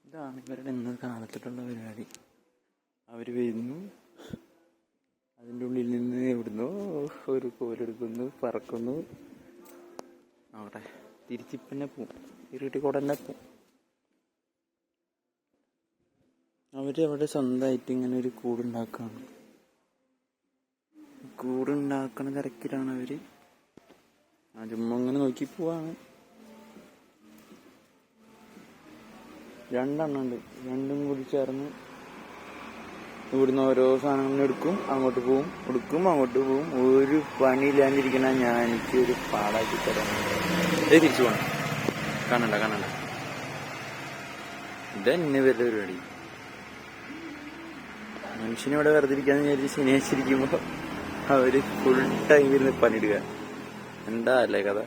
ഇതാണ് ഇവരുടെ ഇന്ന് കാലത്തിലുള്ള പരിപാടി. അവർ വരുന്നു, അതിൻ്റെ ഉള്ളിൽ നിന്ന് എവിടുന്നോ ഒരു കോലെടുക്കുന്നു, പറക്കുന്നു, അവിടെ തിരിച്ചിപ്പന്നെ പോവും, ഇരുട്ടിക്കൂടെ തന്നെ പോവും. അവരവിടെ സ്വന്തമായിട്ട് ഇങ്ങനെ ഒരു കൂടുണ്ടാക്കുകയാണ്. കൂടുണ്ടാക്കണ തിരക്കിലാണ് അവര്. ചുമ്മാ ഇങ്ങനെ നോക്കി പോവാണ്. രണ്ടെണ്ണം ഉണ്ട്, രണ്ടും കൂടി ചേർന്ന് ഇവിടുന്ന് ഓരോ സാധനങ്ങൾ എടുക്കും, അങ്ങോട്ട് പോവും, എടുക്കും, അങ്ങോട്ട് പോവും. ഒരു പണിയില്ലാണ്ടിരിക്കണ ഞാൻ എനിക്കൊരു പാടാക്കി തരാൻ തിരിച്ചു പോകണം. കാണണ്ട ഇതന്നെ വല്ല പരിപാടി. മനുഷ്യനിവിടെ വെറുതെ ഇരിക്കാന്ന് വിചാരിച്ച് ശനിയാഴ്ച ഇരിക്കുമ്പോ അവര് ഫുൾ ടൈം ഇരുന്ന് പണിയിടുക. എന്താ അല്ലേ കഥ?